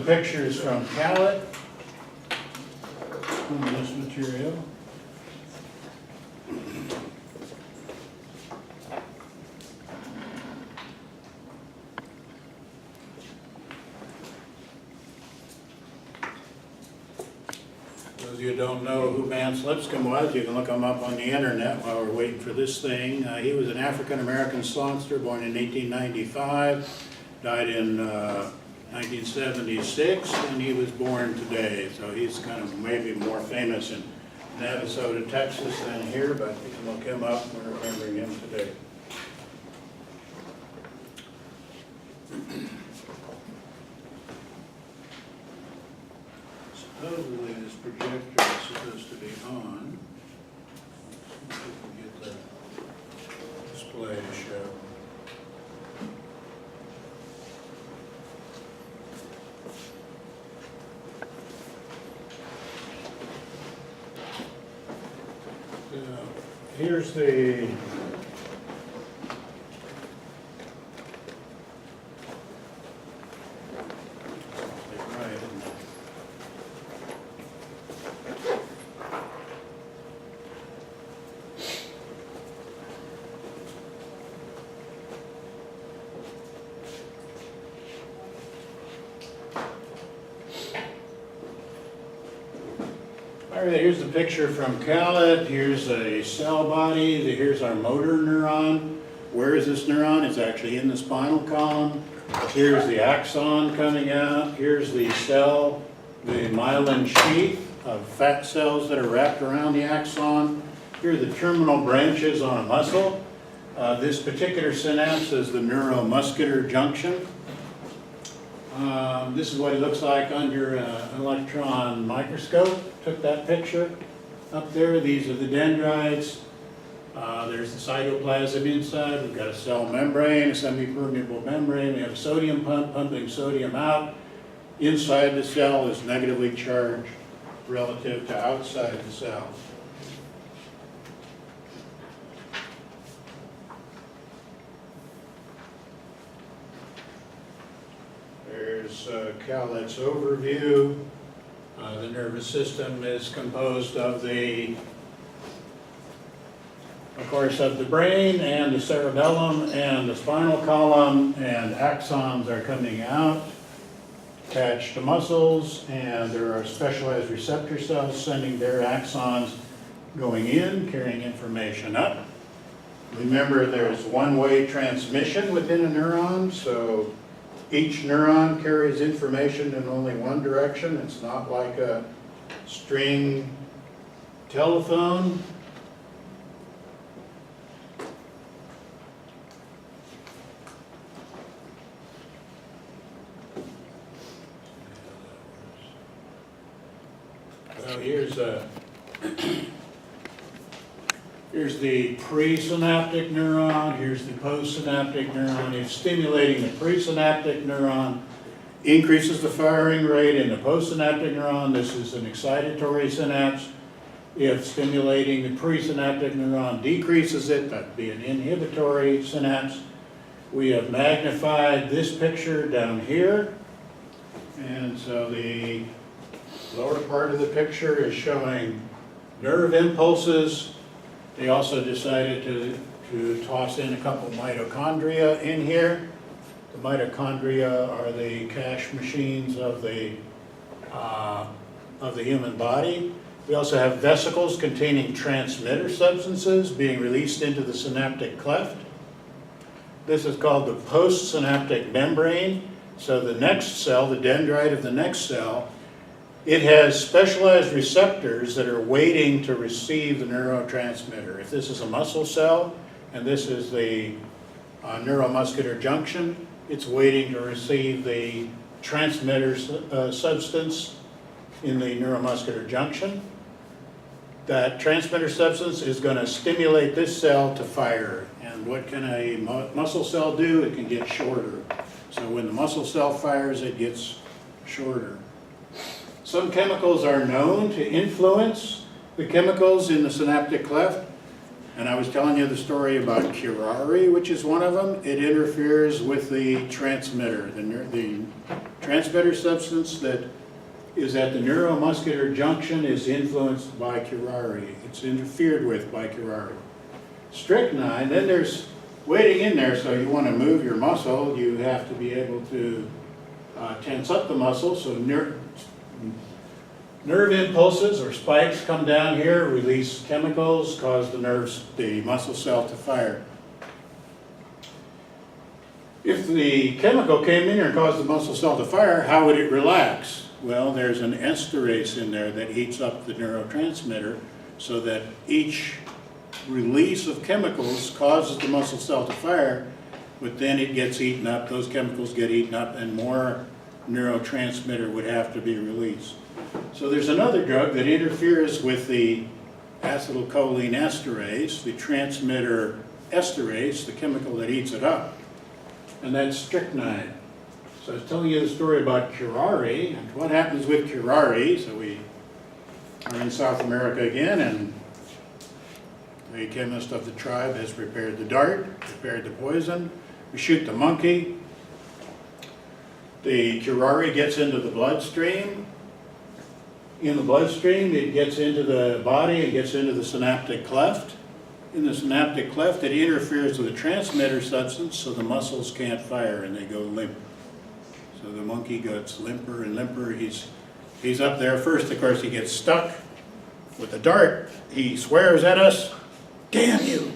pictures from Khaled from this material. Those of you who don't know who Vance Lipscomb was, you can look him up on the internet while we're waiting for this thing. He was an African-American songster born in 1895, died in 1976, and he was born today. So he's kind of maybe more famous in Navasota, Texas than here, but you can look him up. We're remembering him today. Supposedly this projector is supposed to be on. Let's see if we get the display to show. So here's the All right, here's the picture from Khaled. Here's a cell body. Here's our motor neuron. Where is this neuron? It's actually in the spinal column. Here's the axon coming out. Here's the cell, the myelin sheath of fat cells that are wrapped around the axon. Here are the terminal branches on a muscle. This particular synapse is the neuromuscular junction. This is what it looks like under an electron microscope. Took that picture up there. These are the dendrites. There's the cytoplasm inside. We've got a cell membrane, a semi-permeable membrane. We have a sodium pump pumping sodium out. Inside the cell is negatively charged relative to outside the cell. There's Khaled's overview. The nervous system is composed of the brain and the cerebellum and the spinal column, and axons are coming out, attached to muscles, and there are specialized receptor cells sending their axons going in, carrying information up. Remember, there's one-way transmission within a neuron, so each neuron carries information in only one direction. It's not like a string telephone. Well, here's the presynaptic neuron, here's the postsynaptic neuron. If stimulating the presynaptic neuron increases the firing rate in the postsynaptic neuron, this is an excitatory synapse. If stimulating the presynaptic neuron decreases it, that'd be an inhibitory synapse. We have magnified this picture down here. And so the lower part of the picture is showing nerve impulses. They also decided to toss in a couple mitochondria in here. The mitochondria are the cache machines of the human body. We also have vesicles containing transmitter substances being released into the synaptic cleft. This is called the postsynaptic membrane. So the next cell, the dendrite of the next cell, it has specialized receptors that are waiting to receive the neurotransmitter. If this is a muscle cell and this is the neuromuscular junction, it's waiting to receive the transmitter substance in the neuromuscular junction. That transmitter substance is going to stimulate this cell to fire. And what can a muscle cell do? It can get shorter. So when the muscle cell fires, it gets shorter. Some chemicals are known to influence the chemicals in the synaptic cleft. And I was telling you the story about curare, which is one of them. It interferes with the transmitter, the transmitter substance that is at the neuromuscular junction is influenced by curare. It's interfered with by curare. Strychnine, then there's waiting in there, so you want to move your muscle, you have to be able to tense up the muscle, so nerve impulses or spikes come down here, release chemicals, cause the muscle cell to fire. If the chemical came in here and caused the muscle cell to fire, how would it relax? Well, there's an esterase in there that heats up the neurotransmitter so that each release of chemicals causes the muscle cell to fire, but then it gets eaten up, those chemicals get eaten up, and more neurotransmitter would have to be released. So there's another drug that interferes with the acetylcholine esterase, the transmitter esterase, the chemical that eats it up, and that's strychnine. So I was telling you the story about curare and what happens with curare. So we are in South America again, and the chemist of the tribe has prepared the dart, prepared the poison. We shoot the monkey. The curare gets into the bloodstream. In the bloodstream, it gets into the body, it gets into the synaptic cleft. In the synaptic cleft, it interferes with the transmitter substance, so the muscles can't fire and they go limp. So the monkey gets limper and limper. He's up there first. Of course, he gets stuck with the dart. He swears at us, "Damn you!"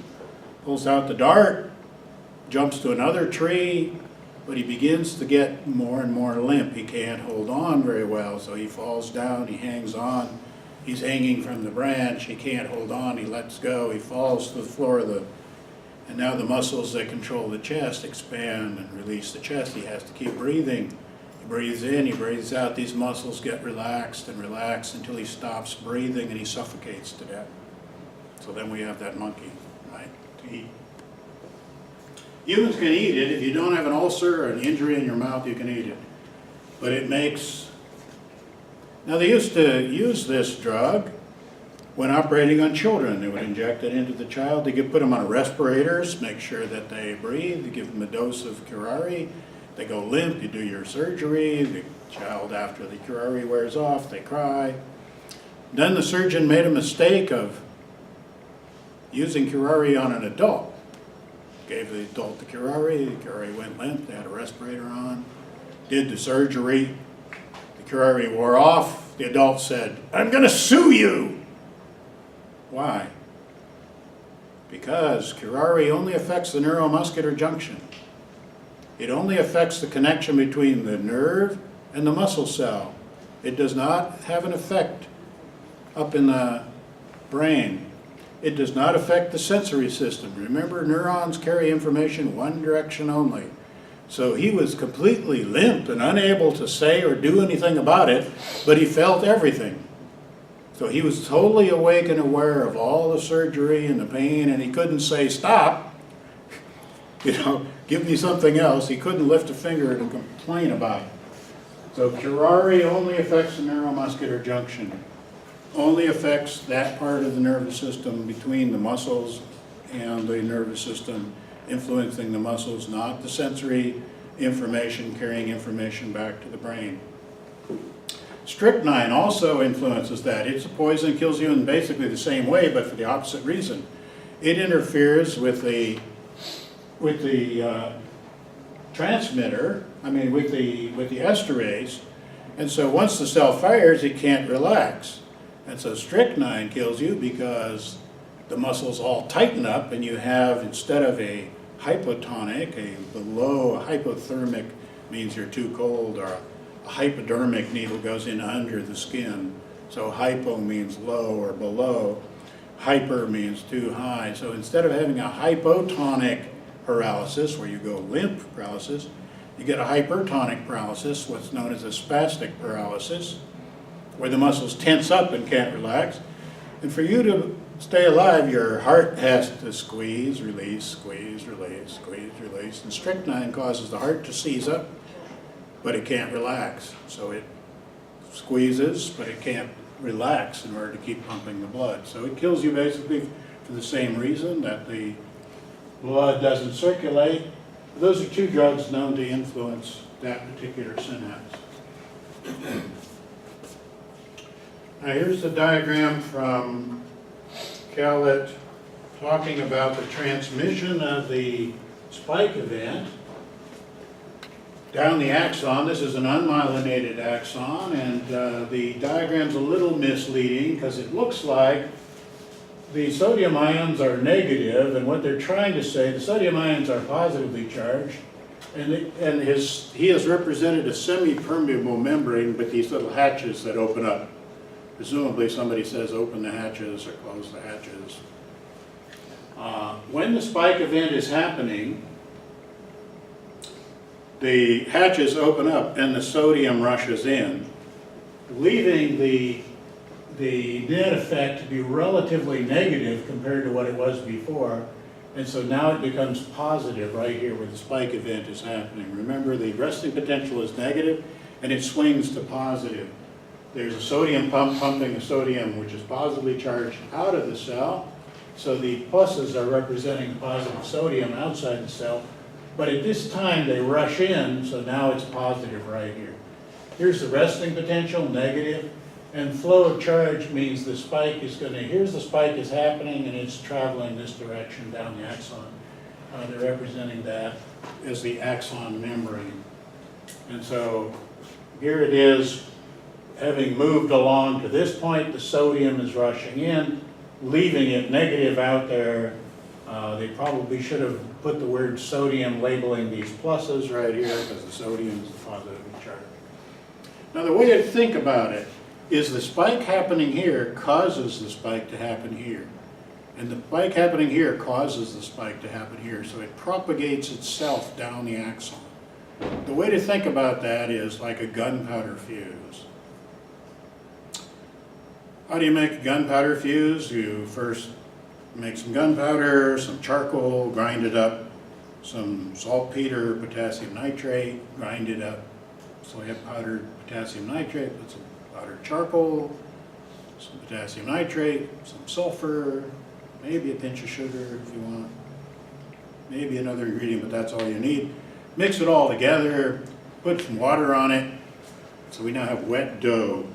Pulls out the dart, jumps to another tree, but he begins to get more and more limp. He can't hold on very well, so he falls down, he hangs on. He's hanging from the branch, he can't hold on, he lets go, he falls to the floor of the, and now the muscles that control the chest expand and release the chest. He has to keep breathing. He breathes in, he breathes out, these muscles get relaxed and relaxed until he stops breathing and he suffocates to death. So then we have that monkey, right, to eat. Humans can eat it. If you don't have an ulcer or an injury in your mouth, you can eat it. But it makes... Now they used to use this drug when operating on children. They would inject it into the child. They could put them on respirators, make sure that they breathe. They give them a dose of curare. They go limp. You do your surgery. The child, after the curare wears off, they cry. Then the surgeon made a mistake of using curare on an adult. Gave the adult the curare went limp, they had a respirator on, did the surgery, the curare wore off, the adult said, "I'm going to sue you." Why? Because curare only affects the neuromuscular junction. It only affects the connection between the nerve and the muscle cell. It does not have an effect up in the brain. It does not affect the sensory system. Remember, neurons carry information one direction only. So he was completely limp and unable to say or do anything about it, but he felt everything. So he was totally awake and aware of all the surgery and the pain, and he couldn't say, "Stop, give me something else." He couldn't lift a finger to complain about it. So curare only affects the neuromuscular junction. Only affects that part of the nervous system between the muscles and the nervous system, influencing the muscles, not the sensory information, carrying information back to the brain. Strychnine also influences that. It's a poison, kills you in basically the same way, but for the opposite reason. It interferes with the transmitter, with the esterase, and so once the cell fires, it can't relax. And so strychnine kills you because the muscles all tighten up, and you have, instead of a hypotonic, a hypothermic means you're too cold, or a hypodermic needle goes in under the skin. So hypo means low or below. Hyper means too high. So instead of having a hypotonic paralysis, where you go limp paralysis, you get a hypertonic paralysis, what's known as a spastic paralysis, where the muscles tense up and can't relax. And for you to stay alive, your heart has to squeeze, release, squeeze, release, squeeze, release. And strychnine causes the heart to seize up, but it can't relax. So it squeezes, but it can't relax in order to keep pumping the blood. So it kills you basically for the same reason, that the blood doesn't circulate. Those are two drugs known to influence that particular synapse. Now here's the diagram from Calit talking about the transmission of the spike event down the axon. This is an unmyelinated axon, and the diagram's a little misleading because it looks like the sodium ions are negative, and what they're trying to say, the sodium ions are positively charged, and he has represented a semi-permeable membrane with these little hatches that open up. Presumably somebody says open the hatches or close the hatches. When the spike event is happening, the hatches open up and the sodium rushes in, leaving the net effect to be relatively negative compared to what it was before. And so now it becomes positive right here where the spike event is happening. Remember, the resting potential is negative and it swings to positive. There's a sodium pump pumping the sodium, which is positively charged, out of the cell. So the pluses are representing positive sodium outside the cell. But at this time they rush in, so now it's positive right here. Here's the resting potential, negative. And flow of charge means the spike is going to, here's the spike is happening and it's traveling this direction down the axon. They're representing that as the axon membrane. And so here it is, having moved along to this point, the sodium is rushing in, leaving it negative out there. They probably should have put the word sodium labeling these pluses right here because the sodium is positively charged. Now the way to think about it is the spike happening here causes the spike to happen here. And the spike happening here causes the spike to happen here, so it propagates itself down the axon. The way to think about that is like a gunpowder fuse. How do you make a gunpowder fuse? You first make some gunpowder, some charcoal, grind it up, some saltpeter, potassium nitrate, grind it up. So we have powdered potassium nitrate, put some powdered charcoal, some potassium nitrate, some sulfur, maybe a pinch of sugar if you want, maybe another ingredient, but that's all you need. Mix it all together, put some water on it, so we now have wet dough.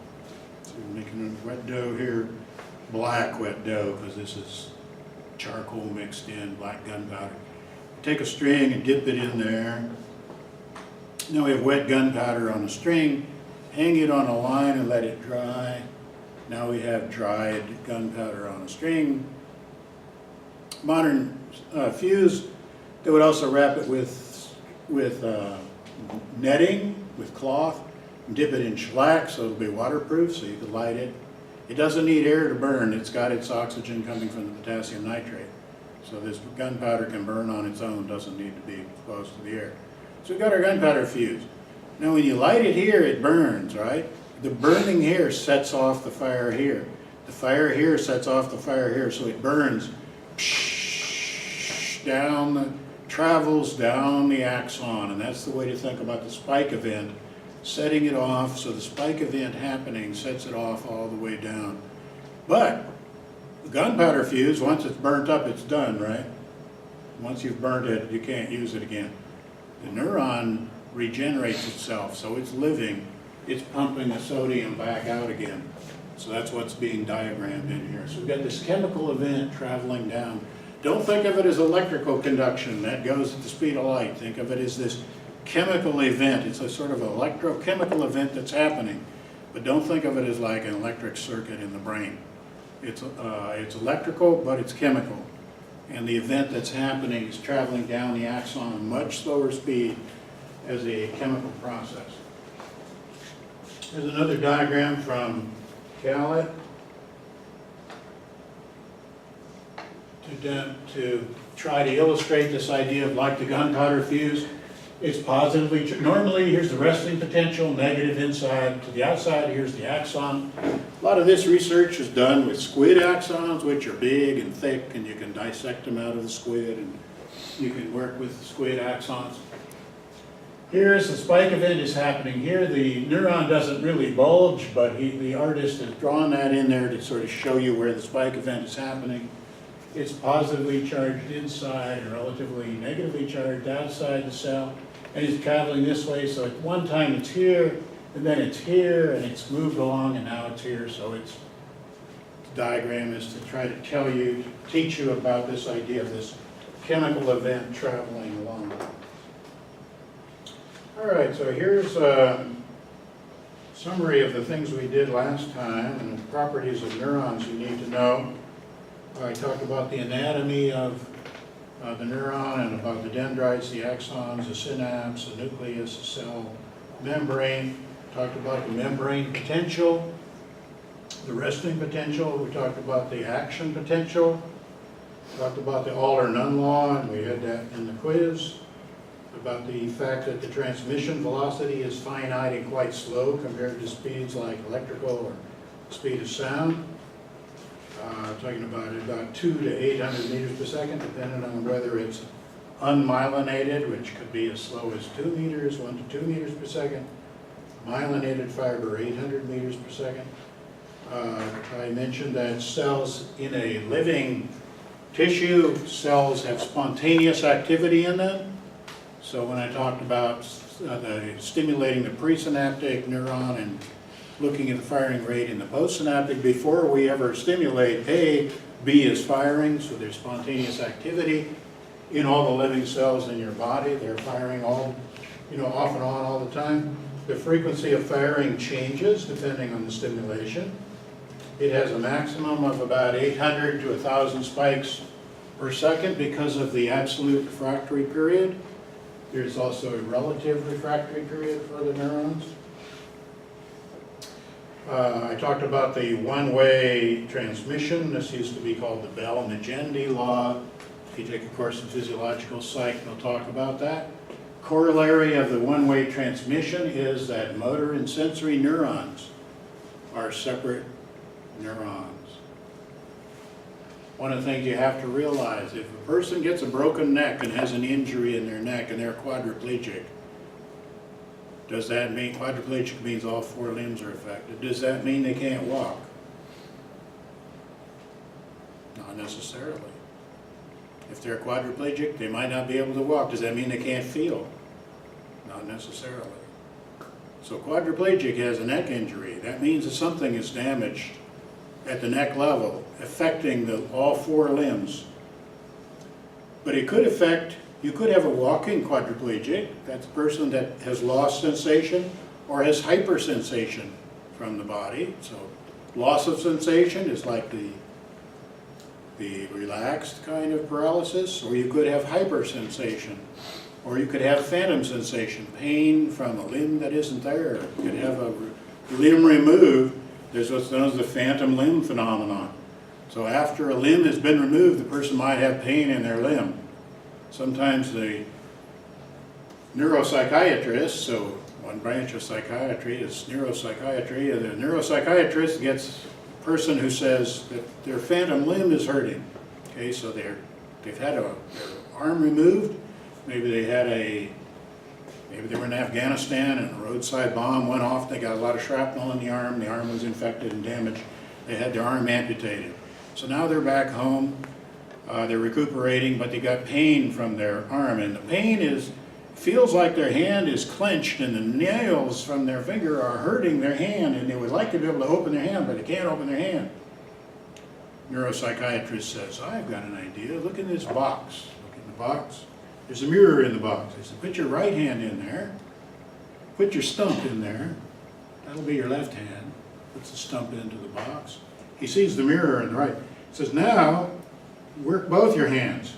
So we're making a wet dough here, black wet dough, because this is charcoal mixed in, black gunpowder. Take a string and dip it in there. Now we have wet gunpowder on a string. Hang it on a line and let it dry. Now we have dried gunpowder on a string. Modern fuse, they would also wrap it with netting, with cloth, and dip it in shellac so it'll be waterproof so you can light it. It doesn't need air to burn. It's got its oxygen coming from the potassium nitrate. So this gunpowder can burn on its own, doesn't need to be close to the air. So we've got our gunpowder fuse. Now when you light it here, it burns, right? The burning here sets off the fire here. The fire here sets off the fire here, so it burns down, travels down the axon, and that's the way to think about the spike event, setting it off, so the spike event happening sets it off all the way down. But the gunpowder fuse, once it's burnt up, it's done, right? Once you've burnt it, you can't use it again. The neuron regenerates itself, so it's living, it's pumping the sodium back out again. So that's what's being diagrammed in here. So we've got this chemical event traveling down. Don't think of it as electrical conduction, that goes at the speed of light. Think of it as this chemical event. It's a sort of electrochemical event that's happening, but don't think of it as like an electric circuit in the brain. It's electrical, but it's chemical. And the event that's happening is traveling down the axon at much slower speed as a chemical process. Here's another diagram from Calit to try to illustrate this idea of like the gunpowder fuse. It's positively, normally here's the resting potential, negative inside to the outside, here's the axon. A lot of this research is done with squid axons, which are big and thick, and you can dissect them out of the squid, and you can work with squid axons. Here's the spike event is happening here. The neuron doesn't really bulge, but the artist has drawn that in there to sort of show you where the spike event is happening. It's positively charged inside and relatively negatively charged outside the cell, and it's traveling this way, so at one time it's here, and then it's here, and it's moved along, and now it's here. So the diagram is to try to teach you about this idea of this chemical event traveling along. All right, so here's a summary of the things we did last time and the properties of neurons you need to know. I talked about the anatomy of the neuron and about the dendrites, the axons, the synapse, the nucleus, the cell membrane. Talked about the membrane potential, the resting potential. We talked about the action potential. Talked about the all or none law, and we had that in the quiz. About the fact that the transmission velocity is finite and quite slow compared to speeds like electrical or speed of sound. Talking about 2 to 800 meters per second, depending on whether it's unmyelinated, which could be as slow as 2 meters, 1 to 2 meters per second. Myelinated fiber, 800 meters per second. I mentioned that cells in a living tissue, cells have spontaneous activity in them. So when I talked about stimulating the presynaptic neuron and looking at the firing rate in the postsynaptic, before we ever stimulate A, B is firing, so there's spontaneous activity in all the living cells in your body. They're firing all, off and on all the time. The frequency of firing changes depending on the stimulation. It has a maximum of about 800 to 1,000 spikes per second because of the absolute refractory period. There's also a relative refractory period for the neurons. I talked about the one-way transmission. This used to be called the Bell-Magendie law. If you take a course in physiological psych, they'll talk about that. Corollary of the one-way transmission is that motor and sensory neurons are separate neurons. One of the things you have to realize, if a person gets a broken neck and has an injury in their neck and they're quadriplegic, does that mean quadriplegic means all 4 limbs are affected? Does that mean they can't walk? Not necessarily. If they're quadriplegic, they might not be able to walk. Does that mean they can't feel? Not necessarily. So quadriplegic has a neck injury. That means that something is damaged at the neck level, affecting all 4 limbs. But it could affect, you could have a walking quadriplegic. That's a person that has lost sensation or has hypersensation from the body. So loss of sensation is like the relaxed kind of paralysis, or you could have hypersensation, or you could have phantom sensation, pain from a limb that isn't there. You could have a limb removed. There's what's known as the phantom limb phenomenon. So after a limb has been removed, the person might have pain in their limb. Sometimes the neuropsychiatrist, so one branch of psychiatry is neuropsychiatry, and the neuropsychiatrist gets a person who says that their phantom limb is hurting. Okay, so they've had their arm removed. Maybe they were in Afghanistan and a roadside bomb went off. They got a lot of shrapnel in the arm. The arm was infected and damaged. They had their arm amputated. So now they're back home. They're recuperating, but they got pain from their arm. And the pain feels like their hand is clenched and the nails from their finger are hurting their hand, and they would like to be able to open their hand, but they can't open their hand. Neuropsychiatrist says, I've got an idea. Look in this box. Look in the box. There's a mirror in the box. He said, put your right hand in there. Put your stump in there. That'll be your left hand. Puts the stump into the box. He sees the mirror in the right. He says, now, work both your hands.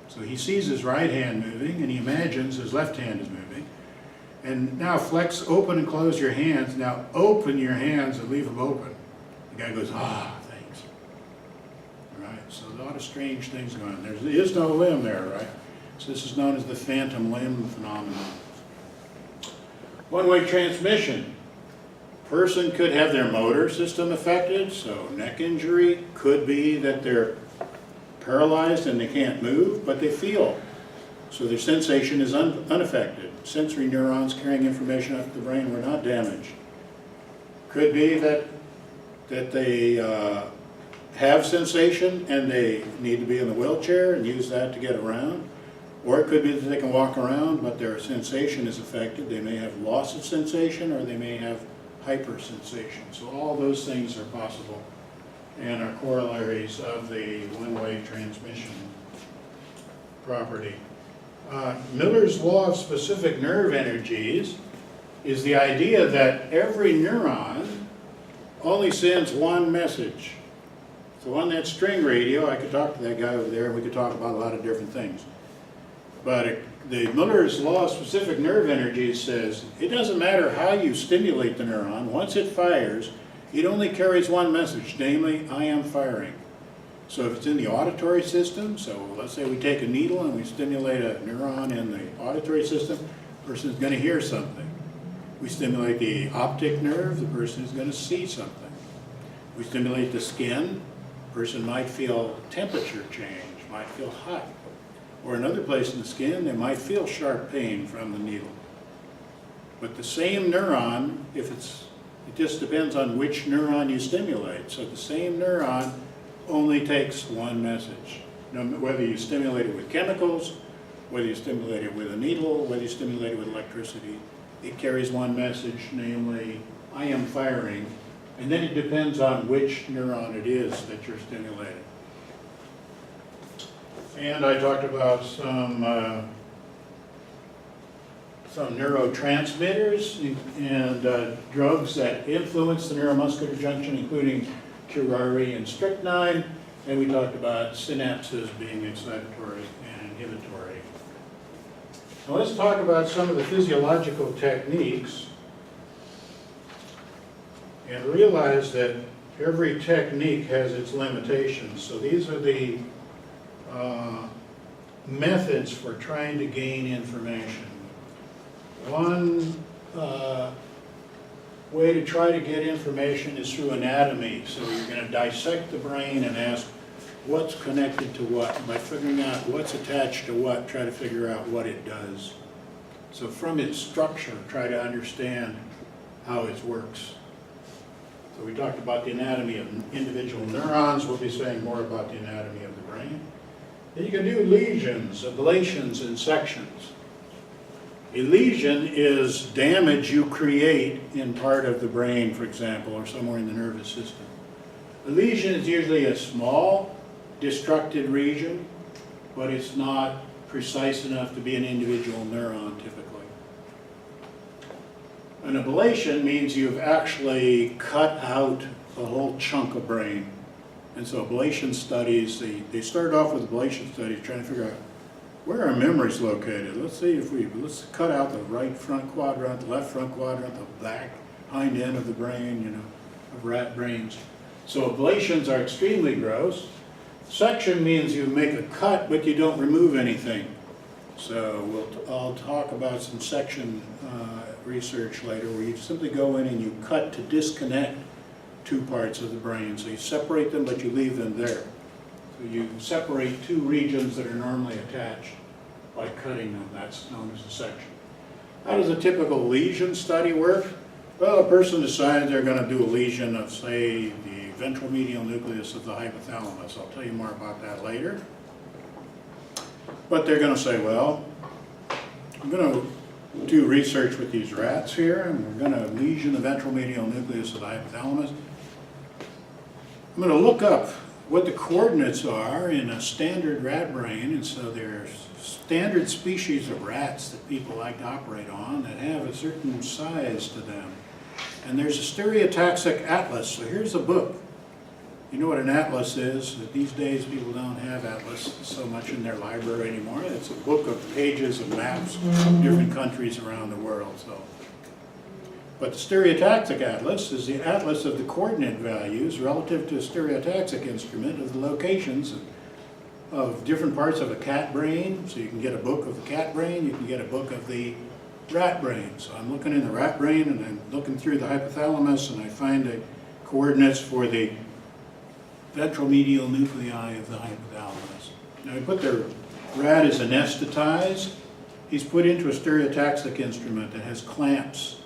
So he sees his right hand moving, and he imagines his left hand is moving. And now flex, open and close your hands. Now open your hands and leave them open. The guy goes, thanks. All right, so a lot of strange things going on. There is no limb there, right? So this is known as the phantom limb phenomenon. One-way transmission. Person could have their motor system affected, so neck injury could be that they're paralyzed and they can't move, but they feel. So their sensation is unaffected. Sensory neurons carrying information up to the brain were not damaged. Could be that they have sensation and they need to be in the wheelchair and use that to get around. Or it could be that they can walk around, but their sensation is affected. They may have loss of sensation, or they may have hypersensation. So all those things are possible and are corollaries of the one-way transmission property. Miller's law of specific nerve energies is the idea that every neuron only sends one message. So on that string radio, I could talk to that guy over there, and we could talk about a lot of different things. But the Miller's law of specific nerve energies says it doesn't matter how you stimulate the neuron, once it fires, it only carries one message, namely, I am firing. So if it's in the auditory system, so let's say we take a needle and we stimulate a neuron in the auditory system, the person is going to hear something. We stimulate the optic nerve, the person is going to see something. We stimulate the skin, the person might feel temperature change, might feel hot. Or another place in the skin, they might feel sharp pain from the needle. But the same neuron, it just depends on which neuron you stimulate. So the same neuron only takes one message. Whether you stimulate it with chemicals, whether you stimulate it with a needle, whether you stimulate it with electricity, it carries one message, namely, I am firing. And then it depends on which neuron it is that you're stimulating. And I talked about some neurotransmitters and drugs that influence the neuromuscular junction, including curare and strychnine. And we talked about synapses being excitatory and inhibitory. Now let's talk about some of the physiological techniques and realize that every technique has its limitations. So these are the methods for trying to gain information. One way to try to get information is through anatomy. So you're going to dissect the brain and ask what's connected to what. By figuring out what's attached to what, try to figure out what it does. So from its structure, try to understand how it works. So we talked about the anatomy of individual neurons. We'll be saying more about the anatomy of the brain. Then you can do lesions, ablations, and sections. A lesion is damage you create in part of the brain, for example, or somewhere in the nervous system. A lesion is usually a small, destructed region, but it's not precise enough to be an individual neuron, typically. An ablation means you've actually cut out a whole chunk of brain. And so ablation studies, they start off with ablation studies trying to figure out where are memories located. Let's see if let's cut out the right front quadrant, the left front quadrant, the back hind end of the brain, of rat brains. So ablations are extremely gross. Section means you make a cut, but you don't remove anything. So I'll talk about some section research later where you simply go in and you cut to disconnect two parts of the brain. So you separate them, but you leave them there. So you separate two regions that are normally attached by cutting them. That's known as a section. How does a typical lesion study work? Well, a person decides they're going to do a lesion of, say, the ventral medial nucleus of the hypothalamus. I'll tell you more about that later. But they're going to say, well, I'm going to do research with these rats here, and we're going to lesion the ventral medial nucleus of the hypothalamus. I'm going to look up what the coordinates are in a standard rat brain, and so there's standard species of rats that people like to operate on that have a certain size to them. And there's a stereotaxic atlas. So here's a book. You know what an atlas is? These days people don't have atlas so much in their library anymore. It's a book of pages of maps of different countries around the world. But the stereotaxic atlas is the atlas of the coordinate values relative to a stereotaxic instrument of the locations of different parts of a cat brain. So you can get a book of the cat brain, you can get a book of the rat brain. So I'm looking in the rat brain and I'm looking through the hypothalamus and I find the coordinates for the ventral medial nuclei of the hypothalamus. Now I put the rat as anesthetized. He's put into a stereotaxic instrument that has clamps.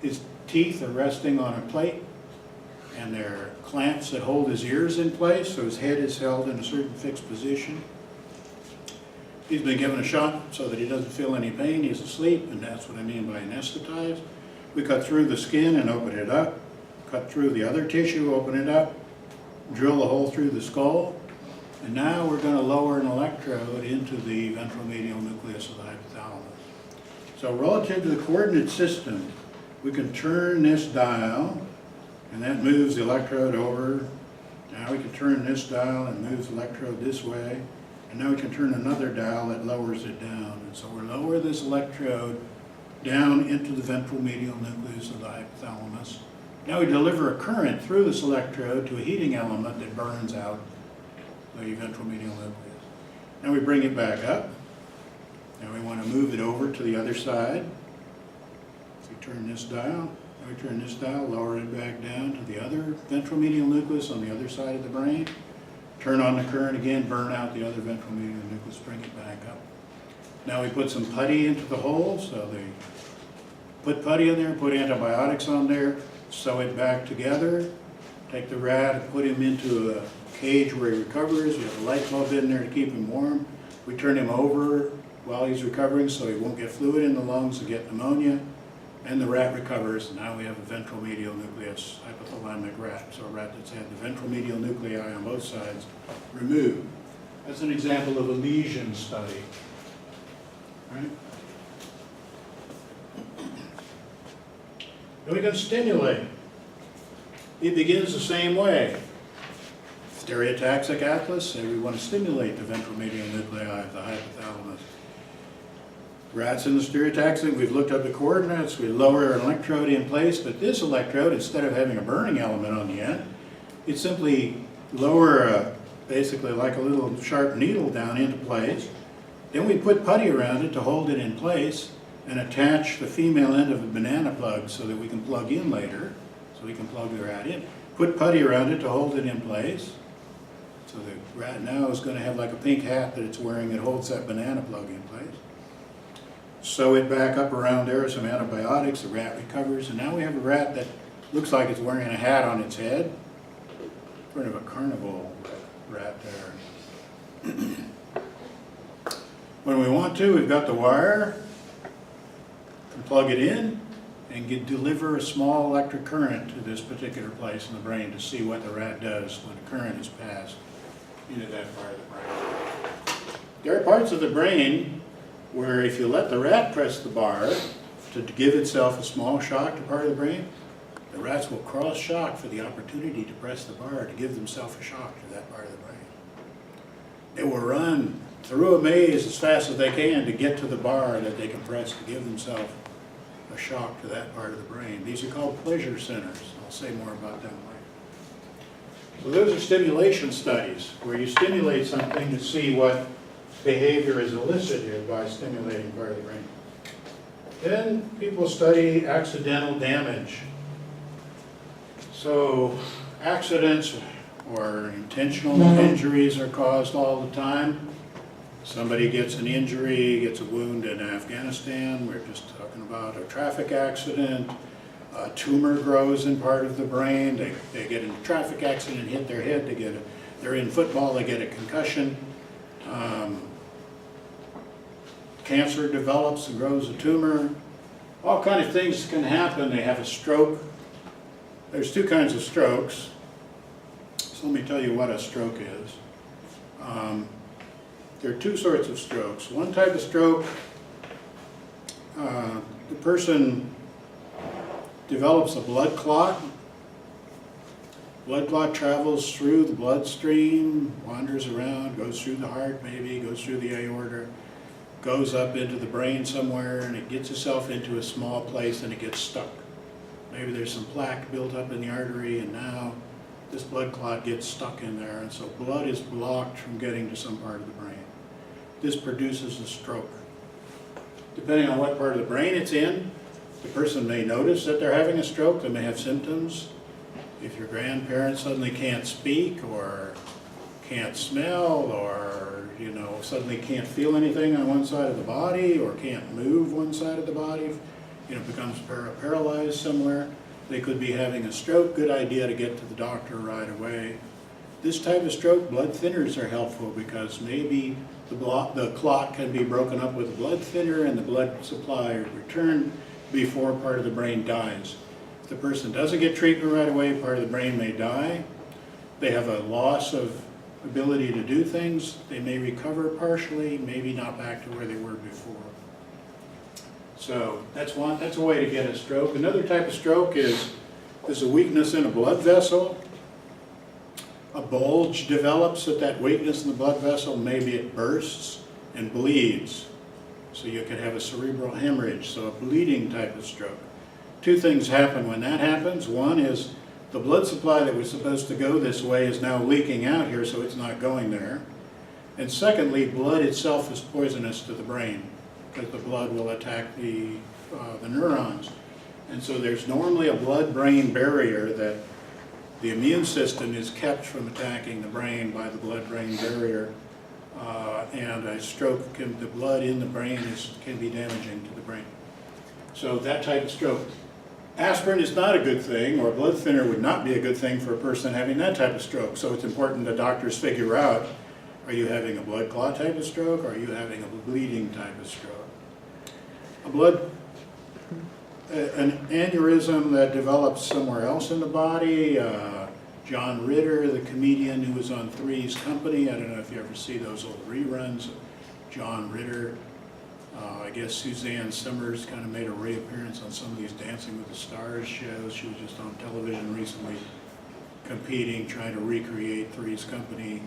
His teeth are resting on a plate, and there are clamps that hold his ears in place, so his head is held in a certain fixed position. He's been given a shot so that he doesn't feel any pain. He's asleep, and that's what I mean by anesthetize. We cut through the skin and open it up, cut through the other tissue, open it up, drill a hole through the skull, and now we're going to lower an electrode into the ventral medial nucleus of the hypothalamus. So relative to the coordinate system, we can turn this dial, and that moves the electrode over. Now we can turn this dial and moves the electrode this way. And now we can turn another dial that lowers it down. And so we lower this electrode down into the ventral medial nucleus of the hypothalamus. Now we deliver a current through this electrode to a heating element that burns out the ventral medial nucleus. Now we bring it back up. Now we want to move it over to the other side. We turn this dial. Now we turn this dial, lower it back down to the other ventral medial nucleus on the other side of the brain. Turn on the current again, burn out the other ventral medial nucleus, bring it back up. Now we put some putty into the hole, so they put putty in there, put antibiotics on there, sew it back together, take the rat and put him into a cage where he recovers. We have a light bulb in there to keep him warm. We turn him over while he's recovering so he won't get fluid in the lungs and get pneumonia. And the rat recovers, and now we have a ventral medial nucleus hypothalamic rat. So a rat that's had the ventral medial nuclei on both sides removed. That's an example of a lesion study. Right? And we can stimulate. It begins the same way. Stereotaxic atlas, say we want to stimulate the ventral medial nuclei of the hypothalamus. Rats in the stereotaxic, we've looked up the coordinates, we lower an electrode in place, but this electrode, instead of having a burning element on the end, it simply lower basically like a little sharp needle down into place. Then we put putty around it to hold it in place and attach the female end of a banana plug so that we can plug in later, so we can plug the rat in. Put putty around it to hold it in place. So the rat now is going to have like a pink hat that it's wearing that holds that banana plug in place. Sew it back up around there with some antibiotics, the rat recovers, and now we have a rat that looks like it's wearing a hat on its head. Sort of a carnival rat there. When we want to, we've got the wire, can plug it in, and deliver a small electric current to this particular place in the brain to see what the rat does when the current is passed into that part of the brain. There are parts of the brain where if you let the rat press the bar to give itself a small shock to part of the brain, the rats will cross-shock for the opportunity to press the bar to give themselves a shock to that part of the brain. They will run through a maze as fast as they can to get to the bar that they can press to give themselves a shock to that part of the brain. These are called pleasure centers. I'll say more about them later. So those are stimulation studies, where you stimulate something to see what behavior is elicited by stimulating part of the brain. Then people study accidental damage. So accidents or intentional injuries are caused all the time. Somebody gets an injury, gets a wound in Afghanistan. We're just talking about a traffic accident. A tumor grows in part of the brain. They get in a traffic accident, hit their head. They're in football, they get a concussion. Cancer develops and grows a tumor. All kinds of things can happen. They have a stroke. There's two kinds of strokes. So let me tell you what a stroke is. There are two sorts of strokes. One type of stroke, the person develops a blood clot. Blood clot travels through the bloodstream, wanders around, goes through the heart maybe, goes through the aorta, goes up into the brain somewhere, and it gets itself into a small place and it gets stuck. Maybe there's some plaque built up in the artery, and now this blood clot gets stuck in there, and so blood is blocked from getting to some part of the brain. This produces a stroke. Depending on what part of the brain it's in, the person may notice that they're having a stroke. They may have symptoms. If your grandparents suddenly can't speak or can't smell or suddenly can't feel anything on one side of the body or can't move one side of the body, becomes paralyzed somewhere, they could be having a stroke. Good idea to get to the doctor right away. This type of stroke, blood thinners are helpful because maybe the clot can be broken up with a blood thinner and the blood supply returned before part of the brain dies. If the person doesn't get treatment right away, part of the brain may die. They have a loss of ability to do things. They may recover partially, maybe not back to where they were before. So that's a way to get a stroke. Another type of stroke is there's a weakness in a blood vessel. A bulge develops at that weakness in the blood vessel. Maybe it bursts and bleeds. So you could have a cerebral hemorrhage, so a bleeding type of stroke. Two things happen when that happens. One is the blood supply that was supposed to go this way is now leaking out here, so it's not going there. And secondly, blood itself is poisonous to the brain because the blood will attack the neurons. And so there's normally a blood-brain barrier that the immune system is kept from attacking the brain by the blood-brain barrier. And a stroke, the blood in the brain can be damaging to the brain. So that type of stroke. Aspirin is not a good thing, or a blood thinner would not be a good thing for a person having that type of stroke. So it's important that doctors figure out, are you having a blood clot type of stroke, or are you having a bleeding type of stroke? An aneurysm that develops somewhere else in the body. John Ritter, the comedian who was on Three's Company, I don't know if you ever see those old reruns of John Ritter. I guess Suzanne Summers kind of made a reappearance on some of these Dancing with the Stars shows. She was just on television recently competing, trying to recreate Three's Company.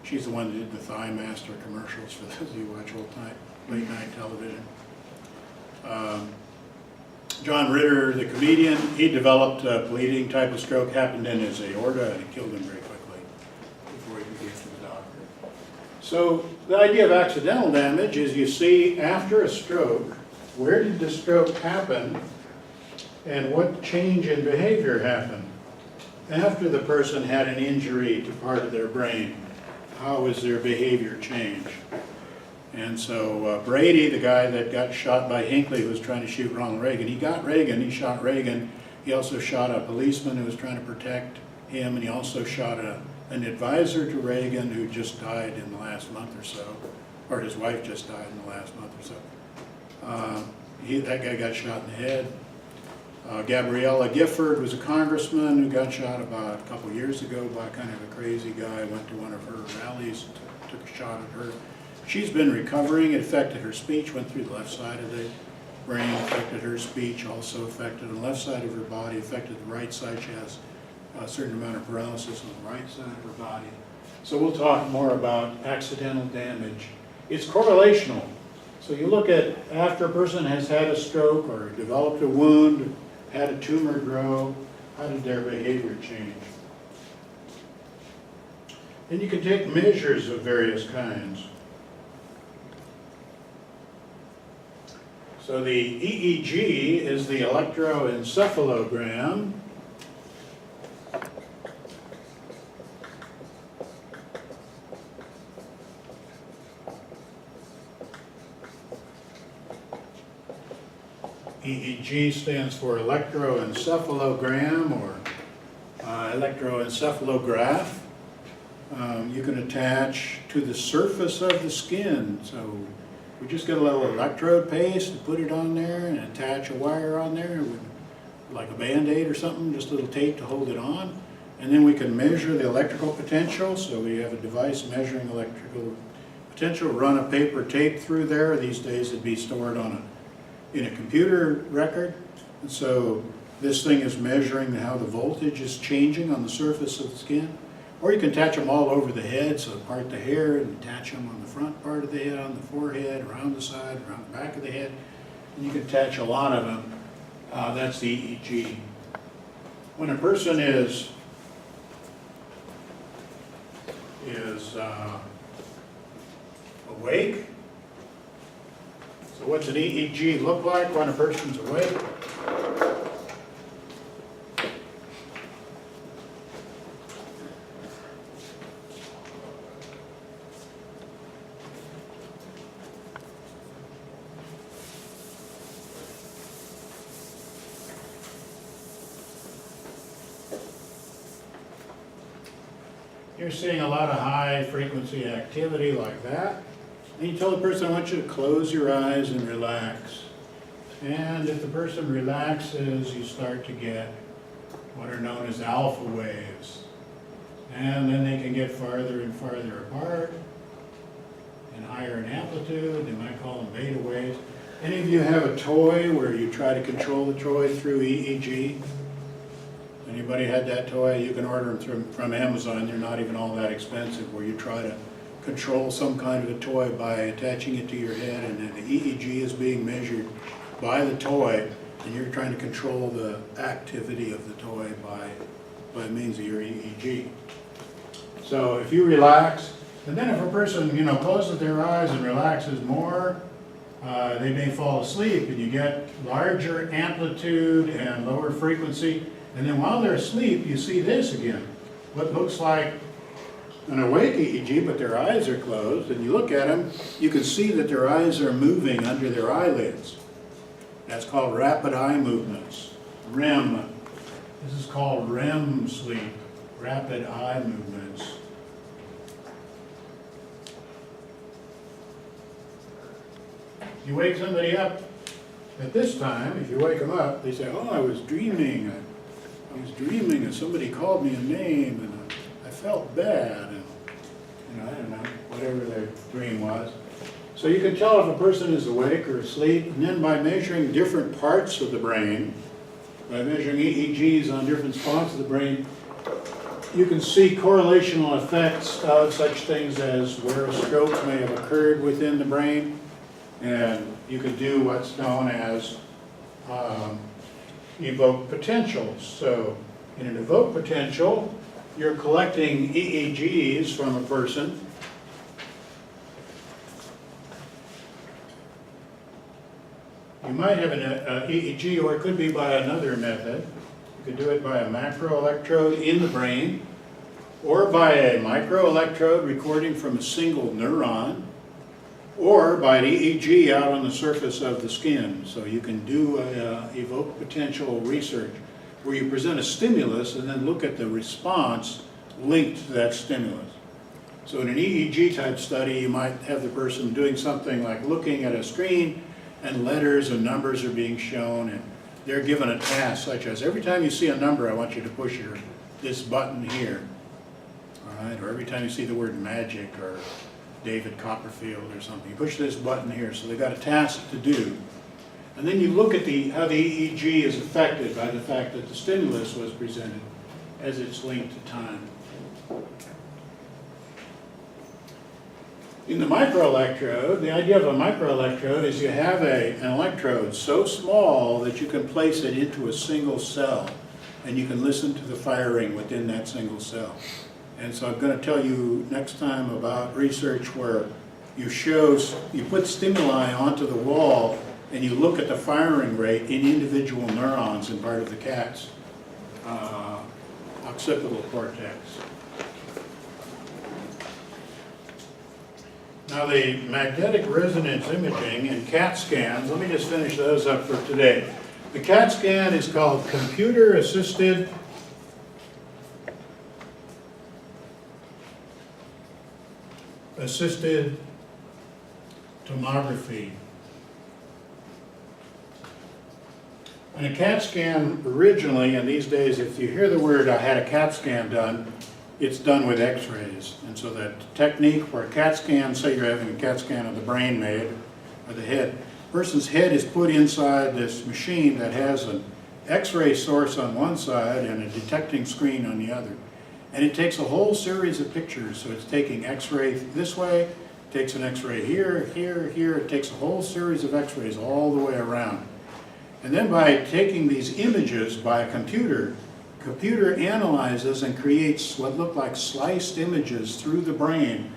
She's the one that did the Thigh Master commercials for those who watch old time, late night television. John Ritter, the comedian, he developed a bleeding type of stroke, happened in his aorta, and it killed him very quickly before he could get to the doctor. So the idea of accidental damage is you see after a stroke, where did the stroke happen and what change in behavior happened? After the person had an injury to part of their brain, how was their behavior change? And so Brady, the guy that got shot by Hinckley, who was trying to shoot Ronald Reagan, he got Reagan, he shot Reagan. He also shot a policeman who was trying to protect him, and he also shot an advisor to Reagan who just died in the last month or so, or his wife just died in the last month or so. That guy got shot in the head. Gabriella Gifford was a congressman who got shot about a couple years ago by kind of a crazy guy, went to one of her rallies, took a shot at her. She's been recovering. It affected her speech, went through the left side of the brain, affected her speech, also affected the left side of her body, affected the right side. She has a certain amount of paralysis on the right side of her body. So we'll talk more about accidental damage. It's correlational. So you look at after a person has had a stroke or developed a wound, had a tumor grow, how did their behavior change? And you can take measures of various kinds. So the EEG is the electroencephalogram. EEG stands for electroencephalogram or electroencephalograph. You can attach to the surface of the skin. So we just get a little electrode paste and put it on there and attach a wire on there, with, like a Band-Aid or something, just a little tape to hold it on. And then we can measure the electrical potential. So we have a device measuring electrical potential, run a paper tape through there. These days it'd be stored in a computer record. And so this thing is measuring how the voltage is changing on the surface of the skin. Or you can attach them all over the head, so part the hair and attach them on the front part of the head, on the forehead, around the side, around the back of the head. And you can attach a lot of them. That's the EEG. When a person is awake, so what's an EEG look like when a person's awake? you're seeing a lot of high frequency activity like that. And you tell the person, I want you to close your eyes and relax. And if the person relaxes, you start to get what are known as alpha waves. And then they can get farther and farther apart and higher in amplitude. They might call them beta waves. Any of you have a toy where you try to control the toy through EEG? Anybody had that toy? You can order them from Amazon. They're not even all that expensive, where you try to control some kind of a toy by attaching it to your head, and then the EEG is being measured by the toy, and you're trying to control the activity of the toy by means of your EEG. So if you relax, and then if a person, closes their eyes and relaxes more, they may fall asleep, and you get larger amplitude and lower frequency. And then while they're asleep, you see this again, what looks like an awake EEG, but their eyes are closed. And you look at them, you can see that their eyes are moving under their eyelids. That's called rapid eye movements, REM. This is called REM sleep, rapid eye movements. You wake somebody up at this time, if you wake them up, they say, oh, I was dreaming and somebody called me a name and I felt bad, and I don't know, whatever their dream was. So you can tell if a person is awake or asleep, and then by measuring different parts of the brain, by measuring EEGs on different spots of the brain, you can see correlational effects of such things as where a stroke may have occurred within the brain, and you can do what's known as evoked potentials. So in an evoked potential, you're collecting EEGs from a person. You might have an EEG, or it could be by another method. You could do it by a macroelectrode in the brain, or by a microelectrode recording from a single neuron, or by an EEG out on the surface of the skin. So you can do evoked potential research where you present a stimulus and then look at the response linked to that stimulus. So in an EEG type study, you might have the person doing something like looking at a screen and letters and numbers are being shown, and they're given a task such as, every time you see a number, I want you to push this button here. All right? Or every time you see the word magic or David Copperfield or something, you push this button here. So they've got a task to do. And then you look at how the EEG is affected by the fact that the stimulus was presented as it's linked to time. In the microelectrode, the idea of a microelectrode is you have an electrode so small that you can place it into a single cell, and you can listen to the firing within that single cell. And so I'm going to tell you next time about research where you put stimuli onto the wall and you look at the firing rate in individual neurons in part of the cat's occipital cortex. Now the magnetic resonance imaging and CAT scans, let me just finish those up for today. The CAT scan is called computer-assisted tomography. And a CAT scan originally, and these days if you hear the word I had a CAT scan done, it's done with x-rays. And so that technique for a CAT scan, say you're having a CAT scan of the brain made, or the head, the person's head is put inside this machine that has an x-ray source on one side and a detecting screen on the other. And it takes a whole series of pictures. So it's taking x-ray this way, takes an x-ray here, here, here. It takes a whole series of x-rays all the way around. And then by taking these images by a computer analyzes and creates what look like sliced images through the brain,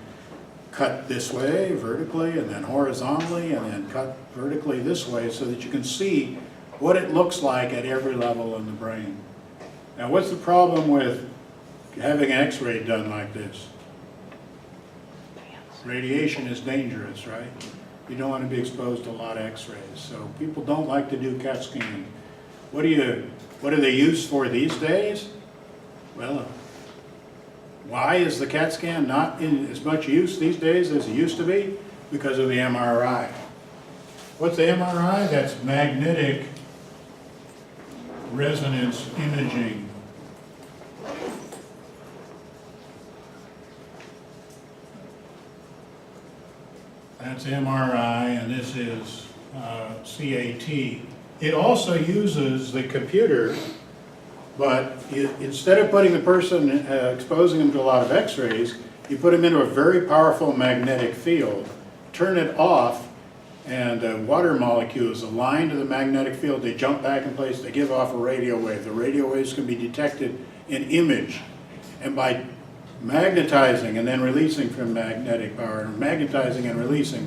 cut this way vertically and then horizontally and then cut vertically this way, so that you can see what it looks like at every level in the brain. Now what's the problem with having an x-ray done like this? Radiation is dangerous, right? You don't want to be exposed to a lot of x-rays. So people don't like to do CAT scanning. What are they used for these days? Well, Why is the CAT scan not in as much use these days as it used to be? Because of the MRI. What's the MRI? That's magnetic resonance imaging. That's MRI, and this is CAT. It also uses the computer, but instead of putting the person, exposing them to a lot of x-rays, you put them into a very powerful magnetic field, turn it off, and water molecules align to the magnetic field. They jump back in place, they give off a radio wave. The radio waves can be detected in image. And by magnetizing and then releasing from magnetic power, magnetizing and releasing,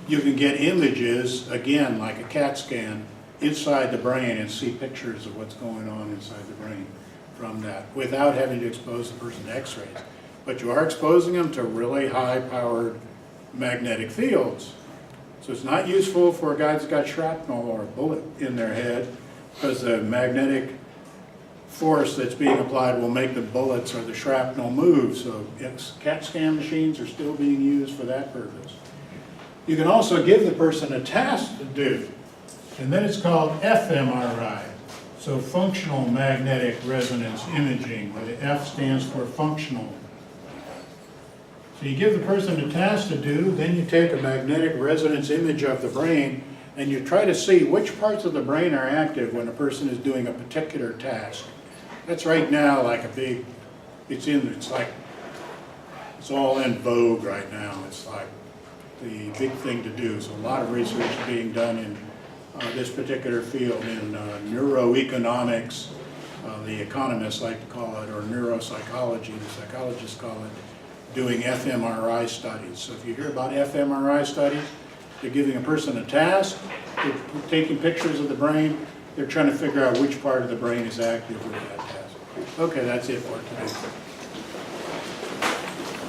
you can get images, again, like a CAT scan, inside the brain and see pictures of what's going on inside the brain from that, without having to expose the person to x-rays. But you are exposing them to really high-powered magnetic fields. So it's not useful for a guy that's got shrapnel or a bullet in their head, because the magnetic force that's being applied will make the bullets or the shrapnel move. So CAT scan machines are still being used for that purpose. You can also give the person a task to do, and then it's called fMRI. So functional magnetic resonance imaging, where the F stands for functional. So you give the person a task to do, then you take a magnetic resonance image of the brain, and you try to see which parts of the brain are active when a person is doing a particular task. That's right now like a big, it's all in vogue right now. It's like the big thing to do. So a lot of research is being done in this particular field in neuroeconomics, the economists like to call it, or neuropsychology, the psychologists call it, doing fMRI studies. So if you hear about fMRI studies, they're giving a person a task, they're taking pictures of the brain, they're trying to figure out which part of the brain is active with that task. Okay, that's it for today.